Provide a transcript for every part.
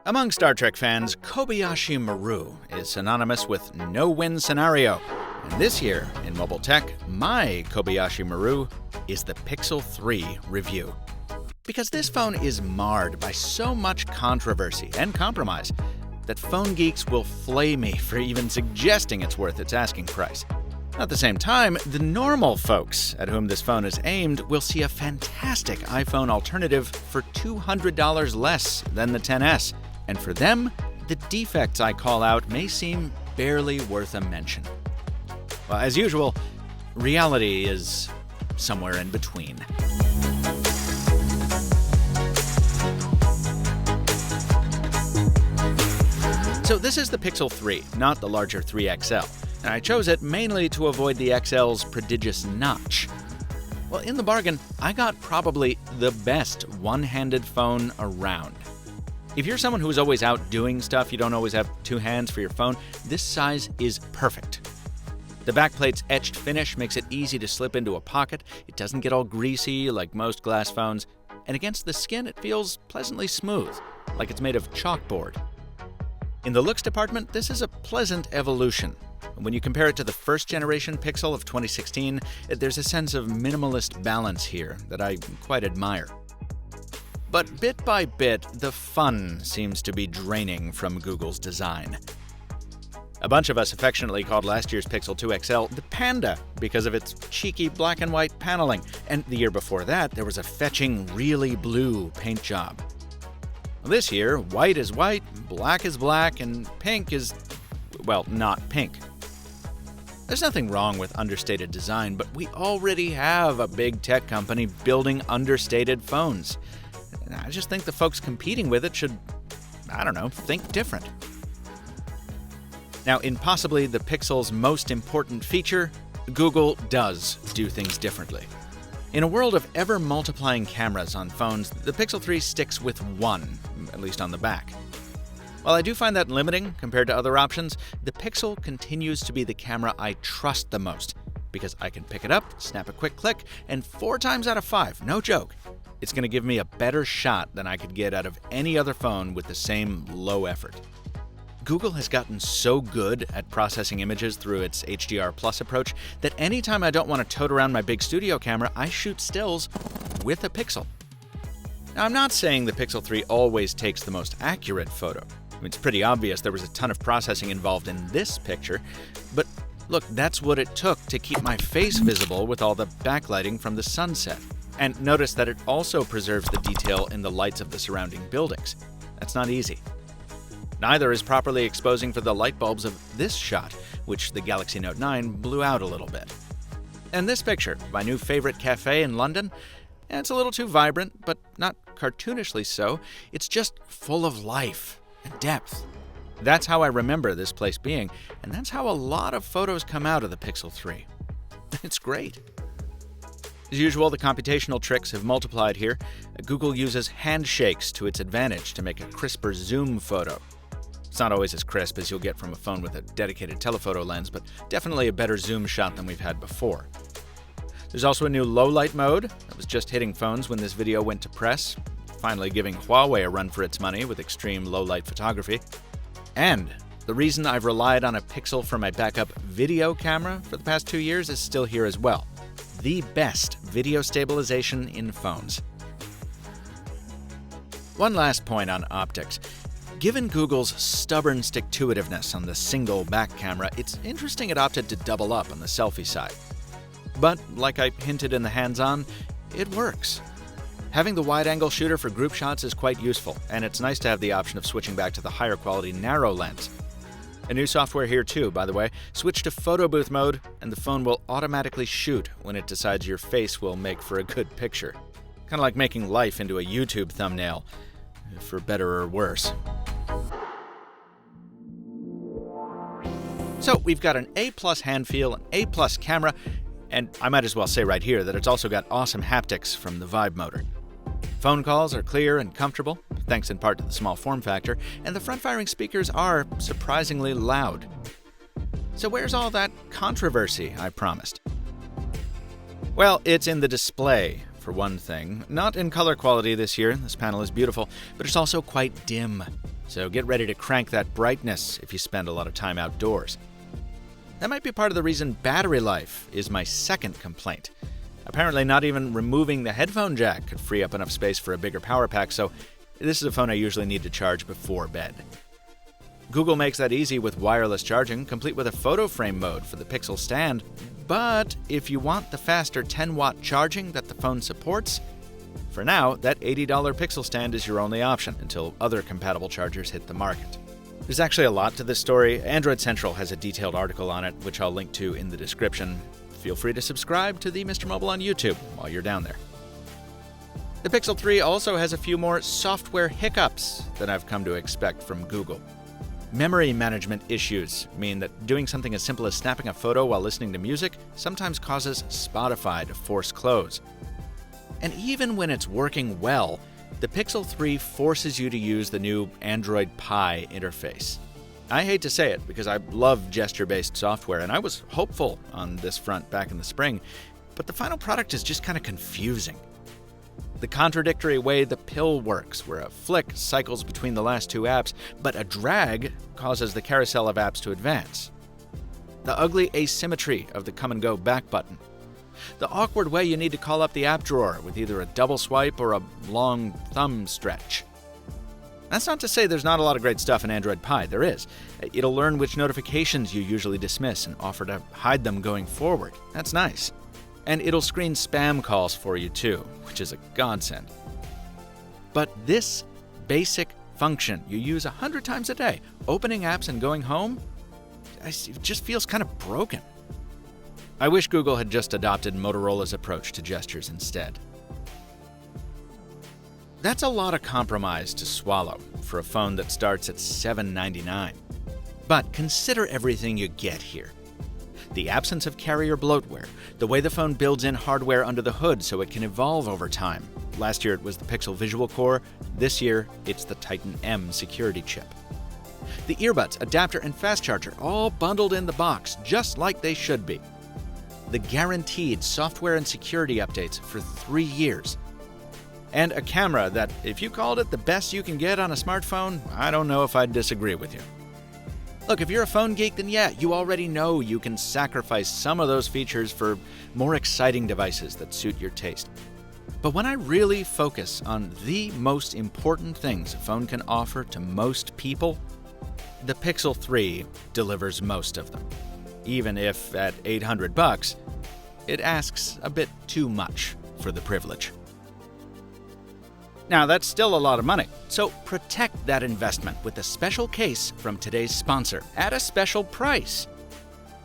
Among Star Trek fans, Kobayashi Maru is synonymous with no-win scenario. And this year, in mobile tech, my Kobayashi Maru is the Pixel 3 review. Because this phone is marred by so much controversy and compromise that phone geeks will flay me for even suggesting it's worth its asking price. At the same time, the normal folks at whom this phone is aimed will see a fantastic iPhone alternative for $200 less than the XS. And for them, the defects I call out may seem barely worth a mention. Well, as usual, reality is somewhere in between. So this is the Pixel 3, not the larger 3XL. And I chose it mainly to avoid the XL's prodigious notch. Well, in the bargain, I got probably the best one-handed phone around. If you're someone who's always out doing stuff, you don't always have two hands for your phone, this size is perfect. The backplate's etched finish makes it easy to slip into a pocket. It doesn't get all greasy like most glass phones. And against the skin, it feels pleasantly smooth, like it's made of chalkboard. In the looks department, this is a pleasant evolution. When you compare it to the first-generation Pixel of 2016, there's a sense of minimalist balance here that I quite admire. But bit by bit, the fun seems to be draining from Google's design. A bunch of us affectionately called last year's Pixel 2 XL the Panda because of its cheeky black and white paneling, and the year before that, there was a fetching, really blue paint job. This year, white is white, black is black, and pink is, well, not pink. There's nothing wrong with understated design, but we already have a big tech company building understated phones. I just think the folks competing with it should, think different. Now, in possibly the Pixel's most important feature, Google does do things differently. In a world of ever-multiplying cameras on phones, the Pixel 3 sticks with one, at least on the back. While I do find that limiting compared to other options, the Pixel continues to be the camera I trust the most, because I can pick it up, snap a quick click, and 4 times out of 5, no joke, it's going to give me a better shot than I could get out of any other phone with the same low effort. Google has gotten so good at processing images through its HDR Plus approach that anytime I don't want to tote around my big studio camera, I shoot stills with a Pixel. Now, I'm not saying the Pixel 3 always takes the most accurate photo. It's pretty obvious there was a ton of processing involved in this picture, but look, that's what it took to keep my face visible with all the backlighting from the sunset. And notice that it also preserves the detail in the lights of the surrounding buildings. That's not easy. Neither is properly exposing for the light bulbs of this shot, which the Galaxy Note 9 blew out a little bit. And this picture, my new favorite cafe in London, it's a little too vibrant, but not cartoonishly so. It's just full of life and depth. That's how I remember this place being, and that's how a lot of photos come out of the Pixel 3. It's great. As usual, the computational tricks have multiplied here. Google uses handshakes to its advantage to make a crisper zoom photo. It's not always as crisp as you'll get from a phone with a dedicated telephoto lens, but definitely a better zoom shot than we've had before. There's also a new low-light mode that was just hitting phones when this video went to press, finally giving Huawei a run for its money with extreme low-light photography. And the reason I've relied on a Pixel for my backup video camera for the past 2 years is still here as well. The best video stabilization in phones. One last point on optics. Given Google's stubborn stick-to-itiveness on the single back camera, it's interesting it opted to double up on the selfie side. But, like I hinted in the hands-on, it works. Having the wide-angle shooter for group shots is quite useful, and it's nice to have the option of switching back to the higher-quality narrow lens. A new software here too, by the way. Switch to photo booth mode, and the phone will automatically shoot when it decides your face will make for a good picture. Kind of like making life into a YouTube thumbnail, for better or worse. So we've got an A+ hand feel, an A+ camera, and I might as well say right here that it's also got awesome haptics from the Vibe motor. Phone calls are clear and comfortable, thanks in part to the small form factor, and the front-firing speakers are surprisingly loud. So where's all that controversy I promised? Well, it's in the display, for one thing. Not in color quality this year, this panel is beautiful, but it's also quite dim. so get ready to crank that brightness if you spend a lot of time outdoors. That might be part of the reason battery life is my second complaint. Apparently not even removing the headphone jack could free up enough space for a bigger power pack, so this is a phone I usually need to charge before bed. Google makes that easy with wireless charging, complete with a photo frame mode for the Pixel stand. But if you want the faster 10-watt charging that the phone supports, for now, that $80 Pixel stand is your only option until other compatible chargers hit the market. There's actually a lot to this story. Android Central has a detailed article on it, which I'll link to in the description. Feel free to subscribe to the Mr. Mobile on YouTube while you're down there. The Pixel 3 also has a few more software hiccups than I've come to expect from Google. Memory management issues mean that doing something as simple as snapping a photo while listening to music sometimes causes Spotify to force close. And even when it's working well, the Pixel 3 forces you to use the new Android Pie interface. I hate to say it because I love gesture-based software, and I was hopeful on this front back in the spring, but the final product is just kind of confusing. The contradictory way the pill works, where a flick cycles between the last two apps, but a drag causes the carousel of apps to advance. The ugly asymmetry of the come-and-go back button. The awkward way you need to call up the app drawer with either a double swipe or a long thumb stretch. That's not to say there's not a lot of great stuff in Android Pie. There is. It'll learn which notifications you usually dismiss and offer to hide them going forward. That's nice. And it'll screen spam calls for you too, which is a godsend. But this basic function you use 100 times a day, opening apps and going home, it just feels kind of broken. I wish Google had just adopted Motorola's approach to gestures instead. That's a lot of compromise to swallow for a phone that starts at $799. But consider everything you get here. The absence of carrier bloatware, the way the phone builds in hardware under the hood so it can evolve over time. Last year it was the Pixel Visual Core, this year it's the Titan M security chip. The earbuds, adapter, and fast charger all bundled in the box, just like they should be. The guaranteed software and security updates for 3 years. And a camera that, if you called it the best you can get on a smartphone, I don't know if I'd disagree with you. Look, if you're a phone geek, then yeah, you already know you can sacrifice some of those features for more exciting devices that suit your taste. But when I really focus on the most important things a phone can offer to most people, the Pixel 3 delivers most of them. Even if, at $800, it asks a bit too much for the privilege. Now, that's still a lot of money, so protect that investment with a special case from today's sponsor at a special price.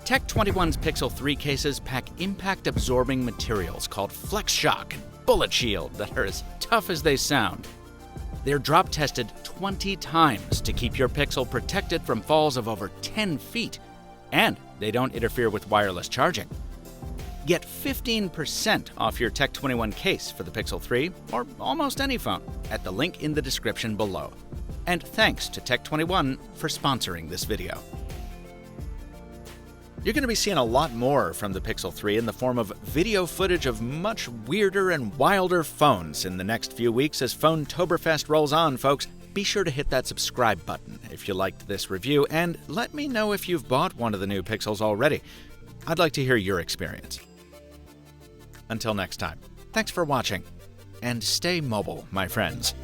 Tech21's Pixel 3 cases pack impact-absorbing materials called Flex Shock and Bullet Shield that are as tough as they sound. They're drop-tested 20 times to keep your Pixel protected from falls of over 10 feet, and they don't interfere with wireless charging. Get 15% off your Tech21 case for the Pixel 3, or almost any phone, at the link in the description below. And thanks to Tech21 for sponsoring this video. You're going to be seeing a lot more from the Pixel 3 in the form of video footage of much weirder and wilder phones in the next few weeks as Phone-toberfest rolls on, folks. Be sure to hit that subscribe button if you liked this review, and let me know if you've bought one of the new Pixels already. I'd like to hear your experience. Until next time, thanks for watching, and stay mobile, my friends.